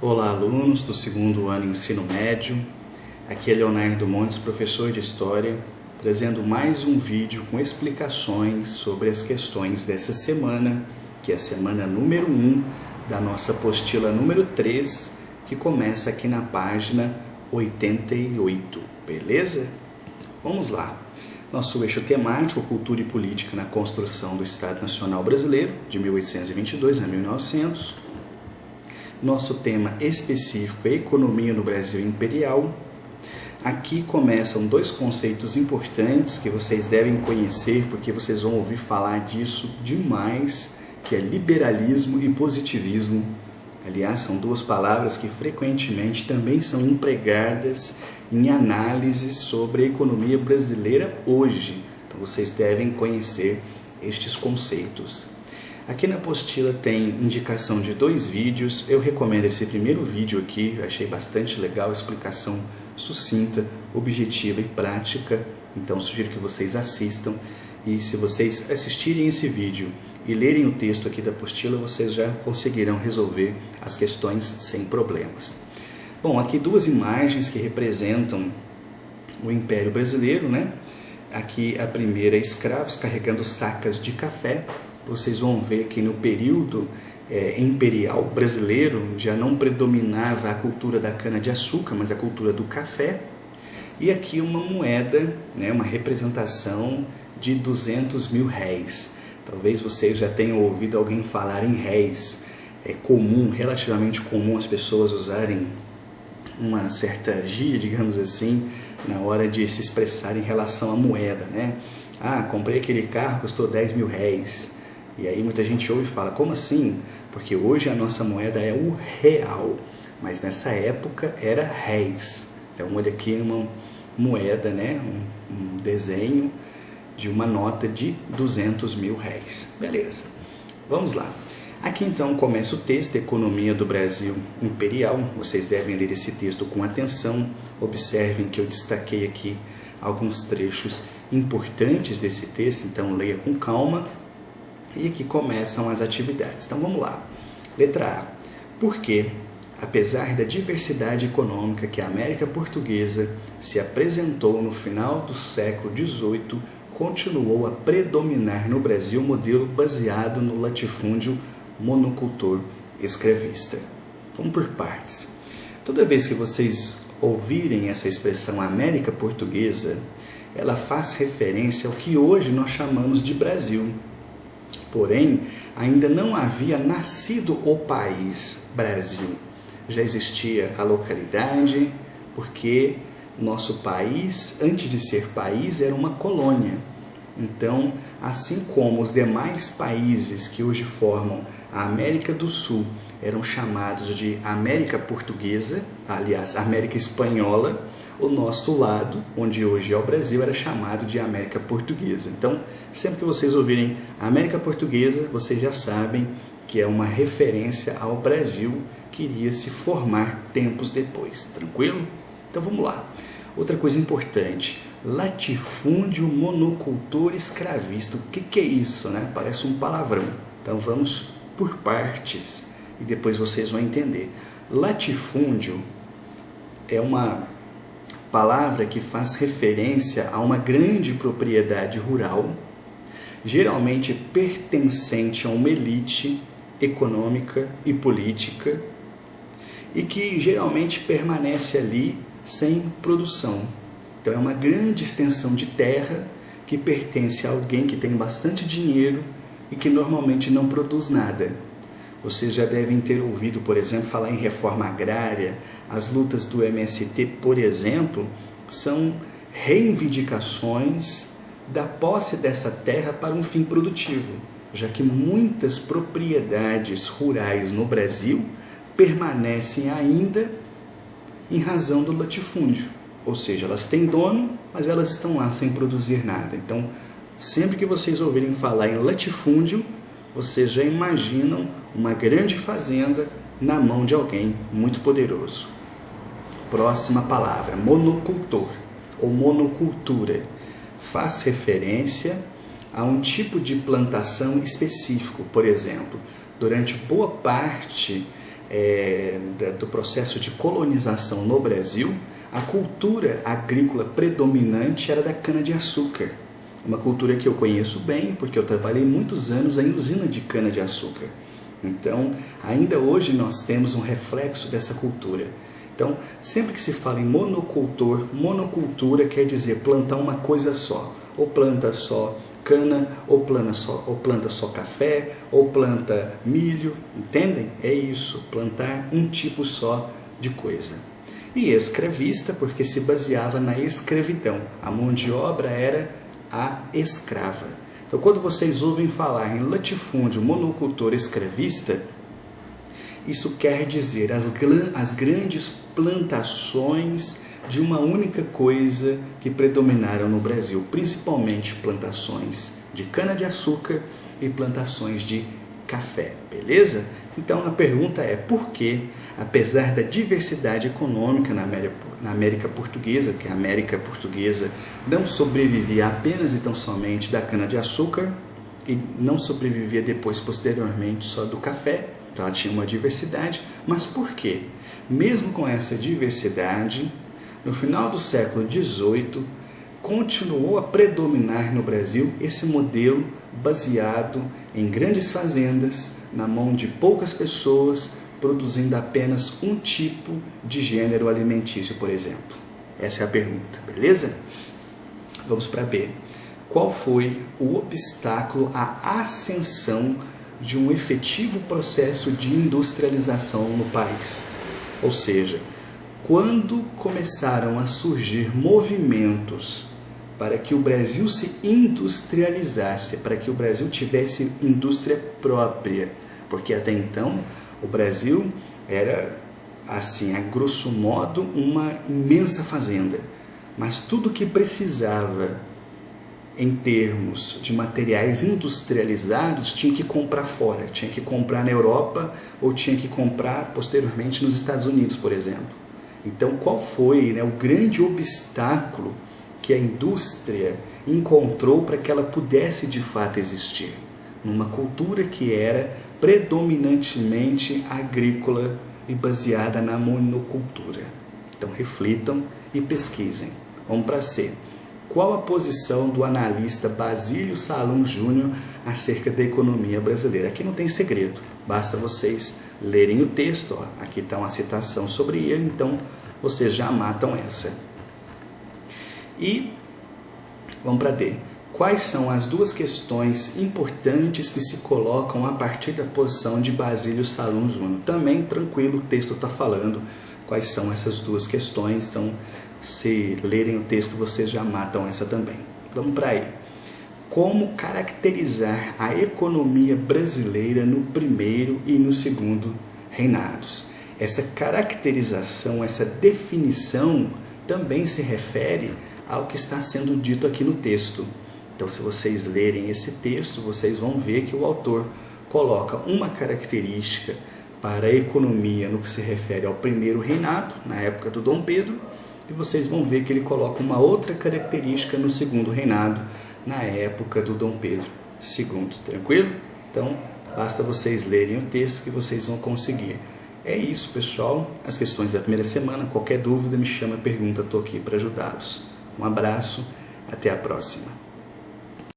Olá, alunos do segundo ano ensino médio. Aqui é Leonardo Montes, professor de História, trazendo mais um vídeo com explicações sobre as questões dessa semana, que é a semana número 1 da nossa apostila número 3, que começa aqui na página 88, beleza? Vamos lá. Nosso eixo temático, Cultura e Política na Construção do Estado Nacional Brasileiro, de 1822 a 1900. Nosso tema específico é Economia no Brasil Imperial. Aqui começam dois conceitos importantes que vocês devem conhecer, porque vocês vão ouvir falar disso demais, que é liberalismo e positivismo. Aliás, são duas palavras que frequentemente também são empregadas em análises sobre a economia brasileira hoje. Então vocês devem conhecer estes conceitos. Aqui na apostila tem indicação de 2 vídeos. Eu recomendo esse primeiro vídeo aqui, eu achei bastante legal, explicação sucinta, objetiva e prática. Então sugiro que vocês assistam, e se vocês assistirem esse vídeo e lerem o texto aqui da apostila, vocês já conseguirão resolver as questões sem problemas. Bom, aqui 2 imagens que representam o Império Brasileiro, né? Aqui a primeira, escravos carregando sacas de café. Vocês vão ver que no período imperial brasileiro já não predominava a cultura da cana-de-açúcar, mas a cultura do café. E aqui uma moeda, né, uma representação de 200 mil réis. Talvez vocês já tenham ouvido alguém falar em réis. É comum, relativamente comum, as pessoas usarem uma certa gíria, digamos assim, na hora de se expressar em relação à moeda, né? Ah, comprei aquele carro, custou 10 mil réis. E aí muita gente ouve e fala, como assim? Porque hoje a nossa moeda é o real, mas nessa época era réis. Então olha aqui uma moeda, né? um desenho de uma nota de 200 mil réis. Beleza, vamos lá. Aqui então começa o texto, Economia do Brasil Imperial. Vocês devem ler esse texto com atenção. Observem que eu destaquei aqui alguns trechos importantes desse texto, então leia com calma. E aqui começam as atividades. Então vamos lá. Letra A. Por que, apesar da diversidade econômica que a América Portuguesa se apresentou no final do século XVIII, continuou a predominar no Brasil o modelo baseado no latifúndio monocultor escravista? Vamos por partes. Toda vez que vocês ouvirem essa expressão América Portuguesa, ela faz referência ao que hoje nós chamamos de Brasil. Porém, ainda não havia nascido o país Brasil. Já existia a localidade, porque nosso país, antes de ser país, era uma colônia. Então, assim como os demais países que hoje formam a América do Sul eram chamados de América Portuguesa, aliás, América Espanhola, o nosso lado, onde hoje é o Brasil, era chamado de América Portuguesa. Então, sempre que vocês ouvirem América Portuguesa, vocês já sabem que é uma referência ao Brasil que iria se formar tempos depois. Tranquilo? Então vamos lá. Outra coisa importante, latifúndio monocultor escravista. O que é isso, né? Parece um palavrão. Então vamos por partes e depois vocês vão entender. Latifúndio é uma palavra que faz referência a uma grande propriedade rural, geralmente pertencente a uma elite econômica e política, e que geralmente permanece ali sem produção. Então é uma grande extensão de terra que pertence a alguém que tem bastante dinheiro e que normalmente não produz nada. Vocês já devem ter ouvido, por exemplo, falar em reforma agrária. As lutas do MST, por exemplo, são reivindicações da posse dessa terra para um fim produtivo, já que muitas propriedades rurais no Brasil permanecem ainda em razão do latifúndio. Ou seja, elas têm dono, mas elas estão lá sem produzir nada. Então, sempre que vocês ouvirem falar em latifúndio, vocês já imaginam uma grande fazenda na mão de alguém muito poderoso. Próxima palavra, monocultor ou monocultura. Faz referência a um tipo de plantação específico. Por exemplo, durante boa parte do processo de colonização no Brasil, a cultura agrícola predominante era da cana-de-açúcar. Uma cultura que eu conheço bem, porque eu trabalhei muitos anos em usina de cana-de-açúcar. Então, ainda hoje nós temos um reflexo dessa cultura. Então, sempre que se fala em monocultura quer dizer plantar uma coisa só. Ou planta só cana, ou planta só café, ou planta milho, entendem? É isso, plantar um tipo só de coisa. E escravista, porque se baseava na escravidão. A mão de obra era a escrava. Então, quando vocês ouvem falar em latifúndio monocultor escravista, isso quer dizer as grandes plantações de uma única coisa que predominaram no Brasil, principalmente plantações de cana-de-açúcar e plantações de café, beleza? Então a pergunta é por que, apesar da diversidade econômica na América Portuguesa, que a América Portuguesa não sobrevivia apenas e tão somente da cana-de-açúcar e não sobrevivia depois, posteriormente, só do café, então ela tinha uma diversidade, mas por quê? Mesmo com essa diversidade, no final do século XVIII, continuou a predominar no Brasil esse modelo baseado em grandes fazendas, na mão de poucas pessoas, produzindo apenas um tipo de gênero alimentício, por exemplo. Essa é a pergunta, beleza? Vamos para B. Qual foi o obstáculo à ascensão de um efetivo processo de industrialização no país? Ou seja, quando começaram a surgir movimentos para que o Brasil se industrializasse, para que o Brasil tivesse indústria própria, porque até então o Brasil era, assim, a grosso modo, uma imensa fazenda, mas tudo que precisava em termos de materiais industrializados tinha que comprar fora, tinha que comprar na Europa ou tinha que comprar posteriormente nos Estados Unidos, por exemplo. Então, qual foi, o grande obstáculo que a indústria encontrou para que ela pudesse de fato existir? Numa cultura que era predominantemente agrícola e baseada na monocultura. Então, reflitam e pesquisem. Vamos para C. Qual a posição do analista Basílio Salum Júnior acerca da economia brasileira? Aqui não tem segredo, basta vocês lerem o texto. Aqui está uma citação sobre ele, então vocês já matam essa. E vamos para D. Quais são as duas questões importantes que se colocam a partir da posição de Basílio Salum Júnior? Também tranquilo, o texto está falando quais são essas duas questões, então se lerem o texto vocês já matam essa também. Vamos para aí. Como caracterizar a economia brasileira no primeiro e no segundo reinados? Essa caracterização, essa definição também se refere ao que está sendo dito aqui no texto. Então, se vocês lerem esse texto, vocês vão ver que o autor coloca uma característica para a economia no que se refere ao primeiro reinado, na época do Dom Pedro, e vocês vão ver que ele coloca uma outra característica no segundo reinado, na época do Dom Pedro II. Tranquilo? Então, basta vocês lerem o texto que vocês vão conseguir. É isso, pessoal. As questões da primeira semana. Qualquer dúvida, me chama, pergunta, estou aqui para ajudá-los. Um abraço, até a próxima.